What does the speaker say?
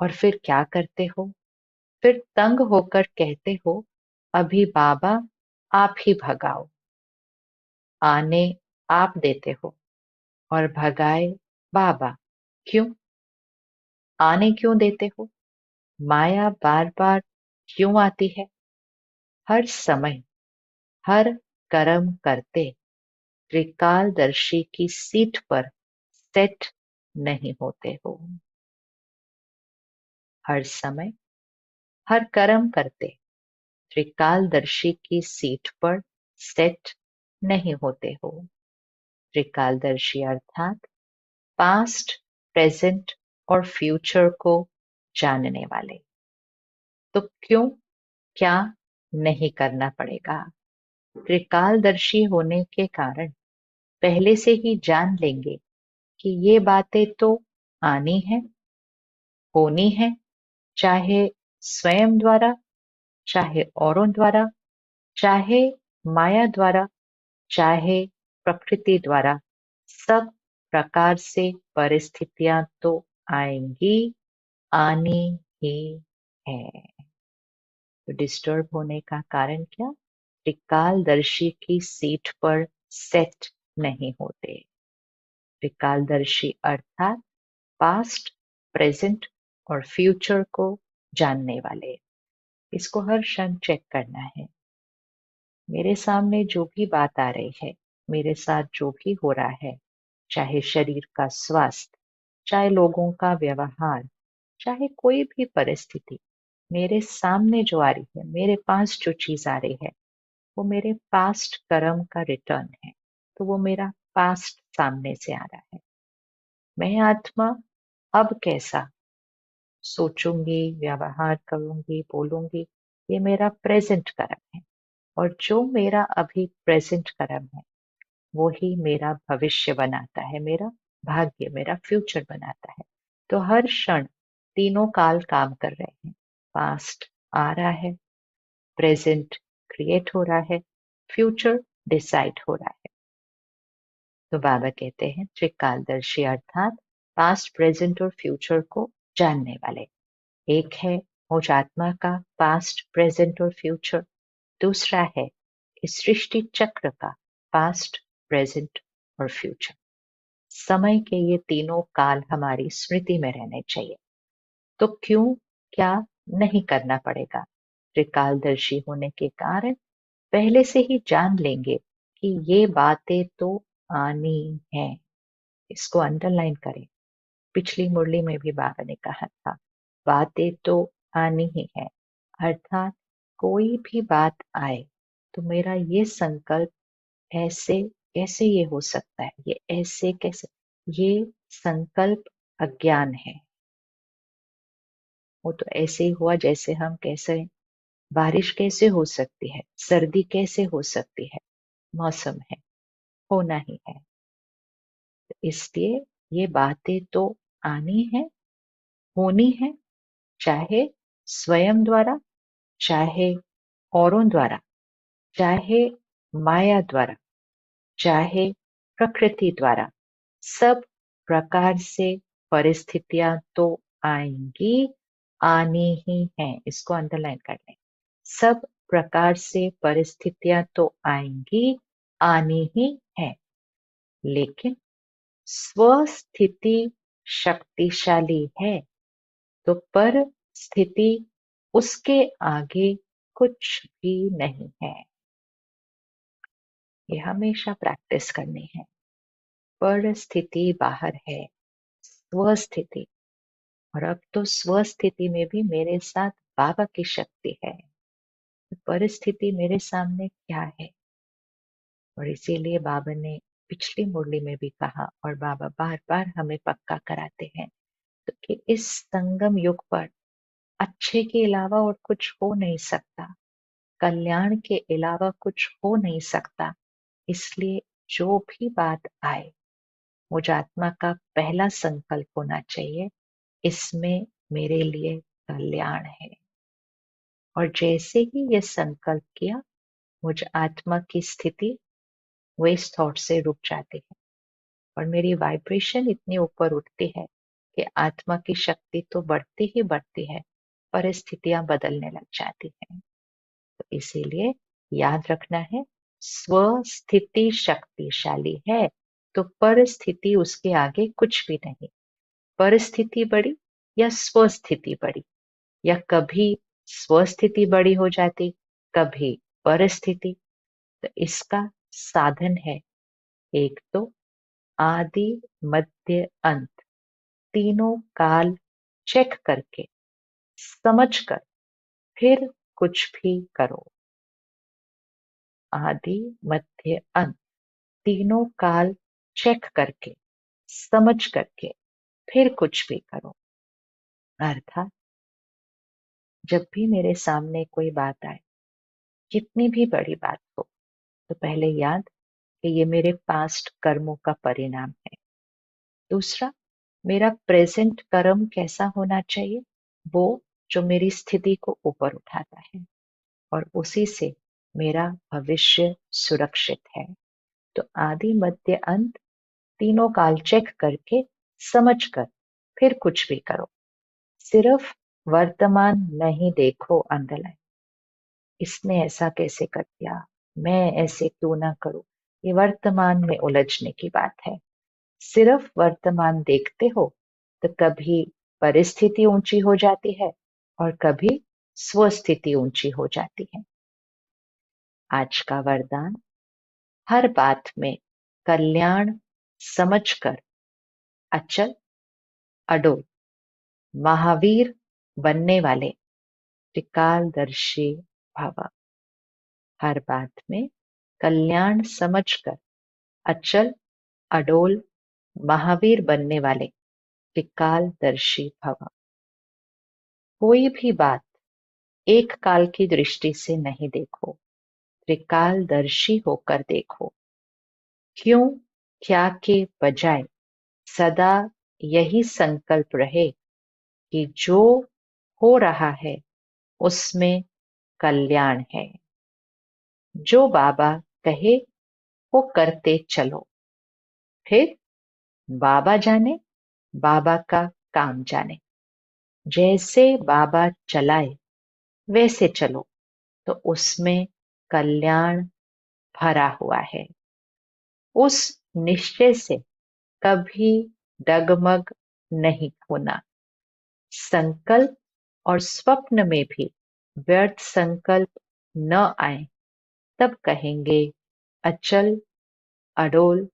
और फिर क्या करते हो? फिर तंग होकर कहते हो, अभी बाबा आप ही भगाओ। आने आप देते हो और भगाए बाबा। क्यों? आने क्यों देते हो? माया बार बार क्यों आती है? हर समय हर कर्म करते त्रिकालदर्शी की सीट पर सेट नहीं होते हो। हर समय हर कर्म करते त्रिकालदर्शी की सीट पर सेट नहीं होते हो। त्रिकालदर्शी अर्थात पास्ट, प्रेजेंट और फ्यूचर को जानने वाले। तो क्यों, क्या नहीं करना पड़ेगा? त्रिकालदर्शी होने के कारण पहले से ही जान लेंगे कि ये बातें तो आनी है, होनी है, चाहे स्वयं द्वारा, चाहे औरों द्वारा, चाहे माया द्वारा, चाहे प्रकृति द्वारा। सब प्रकार से परिस्थितियां तो आएंगी, आनी ही है। तो डिस्टर्ब होने का कारण क्या? त्रिकालदर्शी की सीट पर सेट नहीं होते। त्रिकालदर्शी अर्थात पास्ट, प्रेजेंट और फ्यूचर को जानने वाले। इसको हर क्षण चेक करना है। मेरे सामने जो भी बात आ रही है, मेरे साथ जो भी हो रहा है, चाहे शरीर का स्वास्थ्य, चाहे लोगों का व्यवहार, चाहे कोई भी परिस्थिति मेरे सामने जो आ रही है, मेरे पास जो चीज आ रही है, वो मेरे पास्ट कर्म का रिटर्न है। तो वो मेरा पास्ट सामने से आ रहा है। मैं आत्मा अब कैसा सोचूंगी, व्यवहार करूंगी, बोलूंगी, ये मेरा प्रेजेंट कर्म है। और जो मेरा अभी प्रेजेंट कर्म है, वो ही मेरा भविष्य बनाता है, मेरा भाग्य, मेरा फ्यूचर बनाता है। तो हर क्षण तीनों काल काम कर रहे हैं। पास्ट आ रहा है, प्रेजेंट क्रिएट हो रहा है, फ्यूचर डिसाइड हो रहा है। तो बाबा कहते हैं त्रिकालदर्शी अर्थात पास्ट, प्रेजेंट और फ्यूचर को जानने वाले। एक है मुझ आत्मा का पास्ट, प्रेजेंट और फ्यूचर। दूसरा है इस सृष्टि चक्र का पास्ट, प्रेजेंट और फ्यूचर। समय के ये तीनों काल हमारी स्मृति में रहने चाहिए। तो क्यों, क्या नहीं करना पड़ेगा? त्रिकालदर्शी होने के कारण पहले से ही जान लेंगे कि ये बातें तो आनी है। इसको अंडरलाइन करें। पिछली मुरली में भी बाबा ने कहा था, बातें तो आनी ही है। अर्थात कोई भी बात आए तो मेरा ये संकल्प, ऐसे कैसे ये हो सकता है, ये ऐसे कैसे, ये संकल्प अज्ञान है। वो तो ऐसे ही हुआ जैसे हम कैसे, बारिश कैसे हो सकती है, सर्दी कैसे हो सकती है, मौसम है, होना ही है। इसलिए ये बातें तो आनी है, होनी है, चाहे स्वयं द्वारा, चाहे औरों द्वारा, चाहे माया द्वारा, चाहे प्रकृति द्वारा। सब प्रकार से परिस्थितियां तो आएंगी, आनी ही है। इसको अंडरलाइन कर लें। सब प्रकार से परिस्थितियां तो आएंगी, आनी ही है। लेकिन स्वस्थिति शक्तिशाली है, तो पर स्थिति उसके आगे कुछ भी नहीं है। ये हमेशा प्रैक्टिस करनी है। पर स्थिति बाहर है, स्वस्थिति। और अब तो स्वस्थिति में भी मेरे साथ बाबा की शक्ति है। तो परिस्थिति मेरे सामने क्या है? और इसीलिए बाबा ने पिछली मुरली में भी कहा, और बाबा बार बार हमें पक्का कराते हैं, तो कि इस संगम युग पर अच्छे के अलावा और कुछ हो नहीं सकता, कल्याण के अलावा कुछ हो नहीं सकता। इसलिए जो भी बात आए, मुझ आत्मा का पहला संकल्प होना चाहिए, इसमें मेरे लिए कल्याण है। और जैसे ही ये संकल्प किया, मुझ आत्मा की स्थिति वेस्ट थॉट से रुक जाती है और मेरी वाइब्रेशन इतनी ऊपर उठती है कि आत्मा की शक्ति तो बढ़ती ही बढ़ती है, परिस्थितियां बदलने लग जाती हैं। तो इसीलिए याद रखना है, स्वस्थिति शक्तिशाली है तो परिस्थिति उसके आगे कुछ भी नहीं। परिस्थिति बड़ी या स्वस्थिति बड़ी, या कभी स्वस्थिति बड़ी हो जाती, कभी परिस्थिति। तो इसका साधन है, एक तो आदि मध्य अंत तीनों काल चेक करके समझ कर फिर कुछ भी करो। आदि मध्य अंत तीनों काल चेक करके समझ करके फिर कुछ भी करो। अर्थात जब भी मेरे सामने कोई बात आए, कितनी भी बड़ी बात हो, तो पहले याद कि ये मेरे पास्ट कर्मों का परिणाम है। दूसरा, मेरा प्रेजेंट कर्म कैसा होना चाहिए, वो जो मेरी स्थिति को ऊपर उठाता है, और उसी से मेरा भविष्य सुरक्षित है। तो आदि मध्य अंत तीनों काल चेक करके समझ कर फिर कुछ भी करो। सिर्फ वर्तमान नहीं देखो अंडरलाइन, इसने ऐसा कैसे कर दिया, मैं ऐसे क्यों ना करूं, ये वर्तमान में उलझने की बात है। सिर्फ वर्तमान देखते हो तो कभी परिस्थिति ऊंची हो जाती है और कभी स्वस्थिति ऊंची हो जाती है। आज का वरदान, हर बात में कल्याण समझकर अचल अडोल महावीर बनने वाले त्रिकालदर्शी भव। हर बात में कल्याण समझकर अचल अडोल महावीर बनने वाले त्रिकालदर्शी भव। कोई भी बात एक काल की दृष्टि से नहीं देखो, त्रिकालदर्शी होकर देखो। क्यों क्या के बजाय सदा यही संकल्प रहे कि जो हो रहा है उसमें कल्याण है। जो बाबा कहे वो करते चलो, फिर बाबा जाने, बाबा का काम जाने। जैसे बाबा चलाए वैसे चलो, तो उसमें कल्याण भरा हुआ है। उस निश्चय से कभी डगमग नहीं होना। संकल्प और स्वप्न में भी व्यर्थ संकल्प न आए, तब कहेंगे अचल अडोल